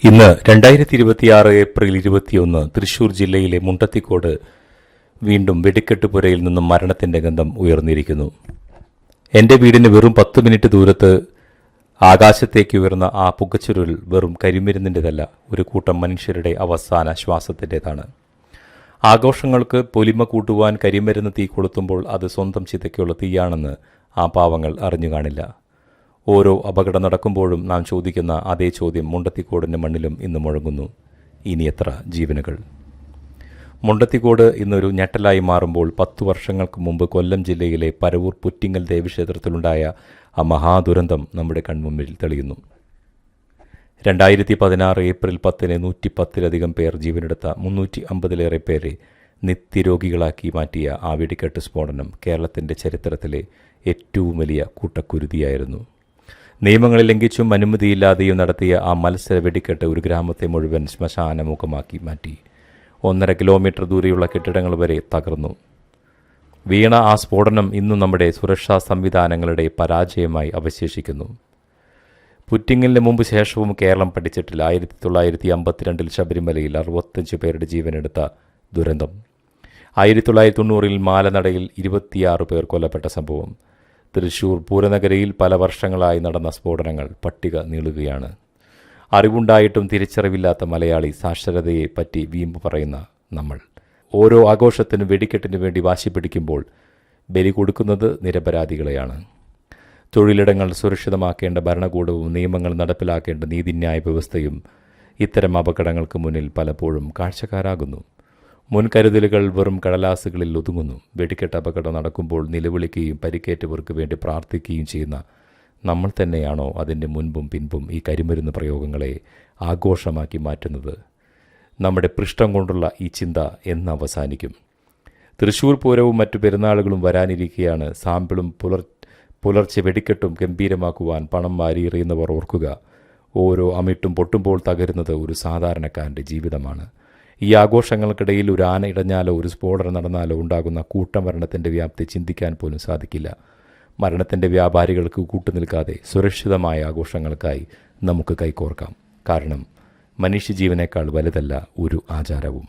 ഇന്ന് 2026 ഏപ്രിൽ 21 തൃശൂർ ജില്ലയിലെ മുണ്ടത്തിക്കോട് വീണ്ടും വെടിക്കെട്ടുപുരയിൽ നിന്നും മരണത്തിന്റെ ഗന്ധം ഉയർന്നിരിക്കുന്നു. എന്റെ വീടിന് വെറും 10 മിനിറ്റ് ദൂരത്ത് ആകാശത്തേക്ക് ഉയർന്ന ആ പുകച്ചുരുൾ വെറും കരിമരുന്നിൻ്റെതല്ല, ഒരു കൂട്ടം മനുഷ്യരുടെ അവസാന ശ്വാസത്തിൻ്റെതാണ്. ആഘോഷങ്ങൾക്ക് പൊലിമ കൂട്ടുവാൻ കരിമരുന്ന് തീ കൊളുത്തുമ്പോൾ അത് സ്വന്തം ചിതയ്ക്കുള്ള തീയാണെന്ന് ആ പാവങ്ങൾ അറിഞ്ഞു കാണില്ല. ഓരോ അപകടം നടക്കുമ്പോഴും നാം ചോദിക്കുന്ന അതേ ചോദ്യം മുണ്ടത്തിക്കോടിൻ്റെ മണ്ണിലും ഇന്ന് മുഴങ്ങുന്നു: ഇനി എത്ര ജീവനുകൾ? മുണ്ടത്തിക്കോട് ഇന്നൊരു ഞെട്ടലായി മാറുമ്പോൾ 10 വർഷങ്ങൾക്ക് മുമ്പ് കൊല്ലം ജില്ലയിലെ പരവൂർ പുറ്റിങ്ങൽ ദേവീക്ഷേത്രത്തിലുണ്ടായ ആ മഹാദുരന്തം നമ്മുടെ കൺമുമ്പിൽ തെളിയുന്നു. 2016 ഏപ്രിൽ 10 110-ലധികം പേർ ജീവനെടുത്ത 350-ലേറെ പേരെ നിത്യരോഗികളാക്കി മാറ്റിയ ആ വെടിക്കെട്ട് സ്ഫോടനം കേരളത്തിൻ്റെ ചരിത്രത്തിലെ ഏറ്റവും വലിയ കൂട്ടക്കുരുതിയായിരുന്നു. നിയമങ്ങൾ ലംഘിച്ചും അനുമതിയില്ലാതെയും നടത്തിയ ആ മത്സര വെടിക്കെട്ട് ഒരു ഗ്രാമത്തെ മുഴുവൻ ശ്മശാനമുഖമാക്കി മാറ്റി. 1.5 കിലോമീറ്റർ ദൂരെയുള്ള കെട്ടിടങ്ങൾ വരെ തകർന്നു വീണ ആ സ്ഫോടനം ഇന്നും നമ്മുടെ സുരക്ഷാ സംവിധാനങ്ങളുടെ പരാജയമായി അവശേഷിക്കുന്നു. പുറ്റിങ്ങലിന് മുമ്പ് ശേഷവും കേരളം പഠിച്ചിട്ടില്ല 1952 ശബരിമലയിൽ 65 പേരുടെ ജീവനെടുത്ത ദുരന്തം. 1990 മാലനടയിൽ 26 പേർ കൊല്ലപ്പെട്ട സംഭവം. തൃശൂർ പൂരനഗരയിൽ പല വർഷങ്ങളായി നടന്ന സ്ഫോടനങ്ങൾ പട്ടിക നീളുകയാണ്. അറിവുണ്ടായിട്ടും തിരിച്ചറിവില്ലാത്ത മലയാളി, സാക്ഷരതയെ പറ്റി വീമ്പ് പറയുന്ന നമ്മൾ, ഓരോ ആഘോഷത്തിനും വെടിക്കെട്ടിനു വേണ്ടി വാശി പിടിക്കുമ്പോൾ ബലി കൊടുക്കുന്നത് നിരപരാധികളെയാണ്. തൊഴിലിടങ്ങൾ സുരക്ഷിതമാക്കേണ്ട ഭരണകൂടവും നിയമങ്ങൾ നടപ്പിലാക്കേണ്ട നീതിന്യായ വ്യവസ്ഥയും ഇത്തരം അപകടങ്ങൾക്ക് മുന്നിൽ പലപ്പോഴും കാഴ്ചക്കാരാകുന്നു. മുൻകരുതലുകൾ വെറും കടലാസുകളിൽ ഒതുങ്ങുന്നു. വെടിക്കെട്ട് അപകടം നടക്കുമ്പോൾ നിലവിളിക്കുകയും പരിക്കേറ്റവർക്ക് വേണ്ടി പ്രാർത്ഥിക്കുകയും ചെയ്യുന്ന നമ്മൾ തന്നെയാണോ അതിൻ്റെ മുൻപും പിൻപും ഈ കരിമരുന്ന് പ്രയോഗങ്ങളെ ആഘോഷമാക്കി മാറ്റുന്നത്? നമ്മുടെ പൃഷ്ഠം കൊണ്ടുള്ള ഈ ചിന്ത എന്ന് അവസാനിക്കും? തൃശ്ശൂർ പൂരവും മറ്റു പെരുന്നാളുകളും വരാനിരിക്കുകയാണ്. സാമ്പിളും പുലർച്ചെ വെടിക്കെട്ടും ഗംഭീരമാക്കുവാൻ പണം വാരിയെറിയുന്നവർ ഓർക്കുക, ഓരോ അമിട്ടും പൊട്ടുമ്പോൾ തകരുന്നത് ഒരു സാധാരണക്കാരൻ്റെ ജീവിതമാണ്. ഈ ആഘോഷങ്ങൾക്കിടയിൽ ഒരു ആന ഇടഞ്ഞാലോ ഒരു സ്ഫോടനം നടന്നാലോ ഉണ്ടാകുന്ന കൂട്ടമരണത്തിൻ്റെ വ്യാപ്തി ചിന്തിക്കാൻ പോലും സാധിക്കില്ല. മരണത്തിൻ്റെ വ്യാപാരികൾക്ക് കൂട്ടുനിൽക്കാതെ സുരക്ഷിതമായ ആഘോഷങ്ങൾക്കായി നമുക്ക് കൈകോർക്കാം. കാരണം മനുഷ്യജീവനേക്കാൾ വലുതല്ല ഒരു ആചാരവും.